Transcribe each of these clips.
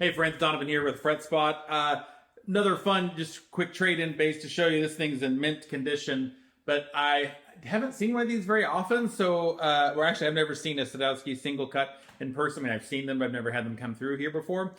Hey friends, Donovan here with FretSpot. Another fun, just quick trade-in bass to show you. This thing's in mint condition, but I haven't seen one of these very often. So, actually, I've never seen a Sadowsky Singlecut in person. I mean, I've seen them, but I've never had them come through here before.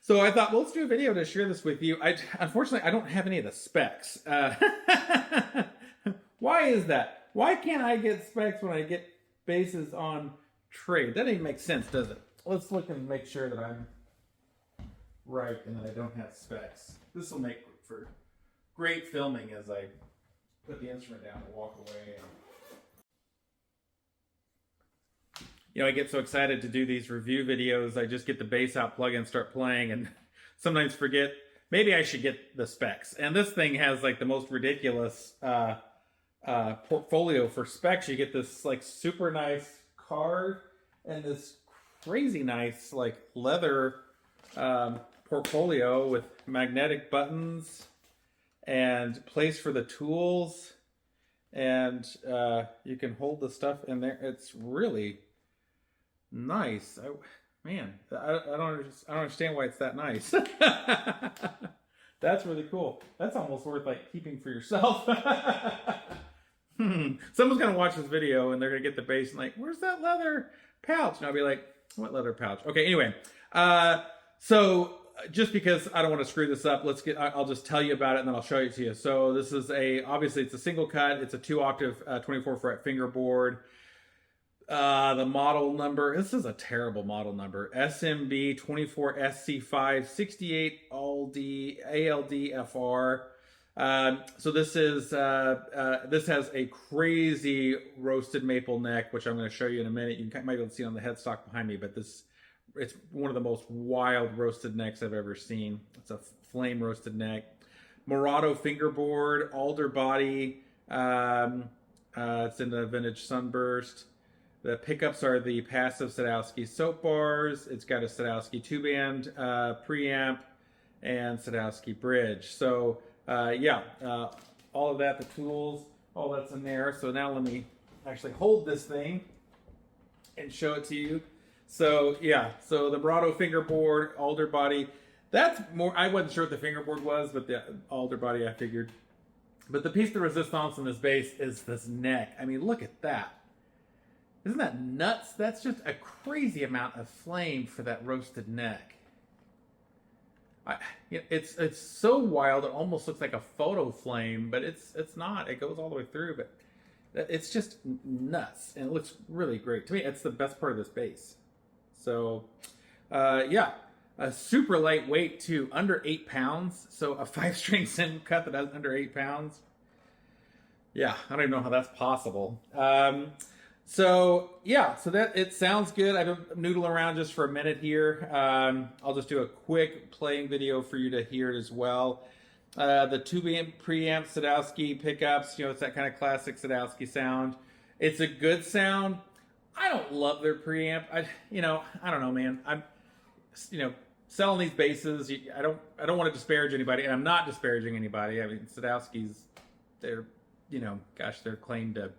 So I thought, well, let's do a video to share this with you. Unfortunately, I don't have any of the specs. Why is that? Why can't I get specs when I get basses on trade? That doesn't make sense, does it? Let's look and make sure that I'm right and that I don't have specs. This will make for great filming as I put the instrument down and walk away. You know, I get so excited to do these review videos, I just get the bass out, plug in, start playing, and sometimes forget, maybe I should get the specs. And this thing has like the most ridiculous portfolio for specs. You get this like super nice card and this crazy nice like leather portfolio with magnetic buttons and place for the tools, and you can hold the stuff in there. It's really nice. I don't understand why it's that nice. That's really cool. That's almost worth like keeping for yourself. Someone's gonna watch this video and they're gonna get the bass and like, where's that leather pouch? And I'll be like, what leather pouch? Okay, anyway. So just because I don't want to screw this up, I'll just tell you about it and then I'll show it to you. So this is obviously it's a single cut. It's a 2-octave, 24 fret fingerboard. The model number, this is a terrible model number. SMB 24SC5 68 ALD FR. So this has a crazy roasted maple neck, which I'm going to show you in a minute. You might be able to see it on the headstock behind me, but it's one of the most wild roasted necks I've ever seen. It's a flame roasted neck. Morado fingerboard, alder body. It's in the vintage sunburst. The pickups are the passive Sadowsky Soapbars. It's got a Sadowsky 2-band preamp and Sadowsky bridge. So all of that, the tools, all that's in there. So now let me actually hold this thing and show it to you. So yeah, so the Morado fingerboard, alder body, that's more, I wasn't sure what the fingerboard was, but the alder body I figured. But the piece de resistance in this bass is this neck. I mean, look at that. Isn't that nuts? That's just a crazy amount of flame for that roasted neck. It's so wild, it almost looks like a photo flame, but it's not. It goes all the way through, but it's just nuts, and it looks really great. To me, it's the best part of this bass. So, yeah, a super lightweight too, under 8 pounds. So a 5-string Singlecut that has under 8 pounds. Yeah, I don't even know how that's possible. So that it sounds good. I'm noodling around just for a minute here. I'll just do a quick playing video for you to hear it as well. The 2-amp preamp Sadowsky pickups, it's that kind of classic Sadowsky sound. It's a good sound. I don't love their preamp. I don't know, man. I'm, selling these basses. I don't want to disparage anybody, and I'm not disparaging anybody. I mean, Sadowsky's, their claim to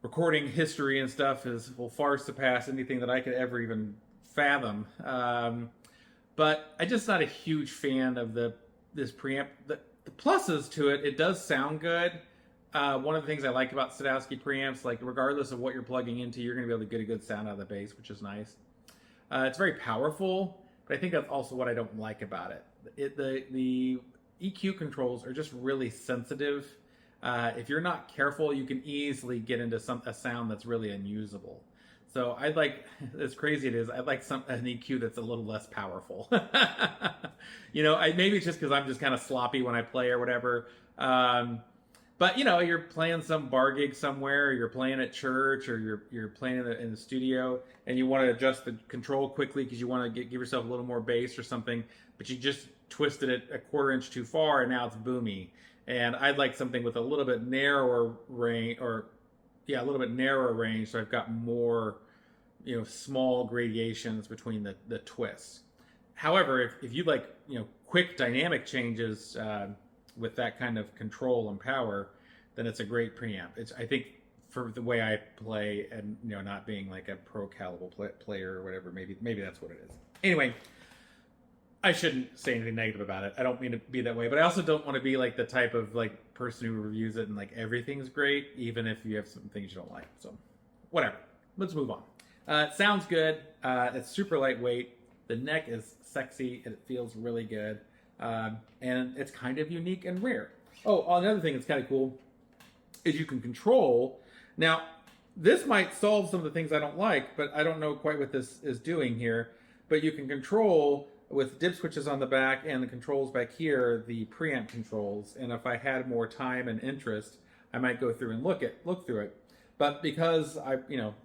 recording history and stuff will far surpass anything that I could ever even fathom. But I'm just not a huge fan of this preamp. The pluses to it, it does sound good. One of the things I like about Sadowsky preamps, like regardless of what you're plugging into, you're going to be able to get a good sound out of the bass, which is nice. It's very powerful, but I think that's also what I don't like about it. The EQ controls are just really sensitive. If you're not careful, you can easily get into a sound that's really unusable. So I'd like, as crazy it is, I'd like an EQ that's a little less powerful. Maybe it's just because I'm just kind of sloppy when I play or whatever. But you're playing some bar gig somewhere, or you're playing at church, or you're playing in the studio, and you want to adjust the control quickly because you want to give yourself a little more bass or something, but you just twisted it a 1/4 inch too far, and now it's boomy. And I'd like something with a little bit narrower range, a little bit narrower range, so I've got more, small gradations between the twists. However, if you like, quick dynamic changes with that kind of control and power, then it's a great preamp. I think for the way I play, and not being like a pro caliber player or whatever, maybe that's what it is. Anyway, I shouldn't say anything negative about it. I don't mean to be that way, but I also don't want to be like the type of like person who reviews it and like everything's great, even if you have some things you don't like. So whatever, let's move on. It sounds good. It's super lightweight. The neck is sexy and it feels really good. And it's kind of unique and rare. Oh, another thing that's kind of cool is you can control. Now, this might solve some of the things I don't like, but I don't know quite what this is doing here. But you can control with dip switches on the back and the controls back here, the preamp controls. And if I had more time and interest, I might go through and look through it. But because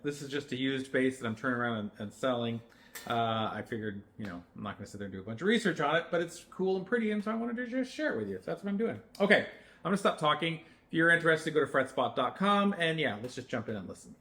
this is just a used bass that I'm turning around and selling, I figured, I'm not going to sit there and do a bunch of research on it, but it's cool and pretty, and so I wanted to just share it with you. So that's what I'm doing. Okay, I'm going to stop talking. If you're interested, go to FretSpot.com, and yeah, let's just jump in and listen.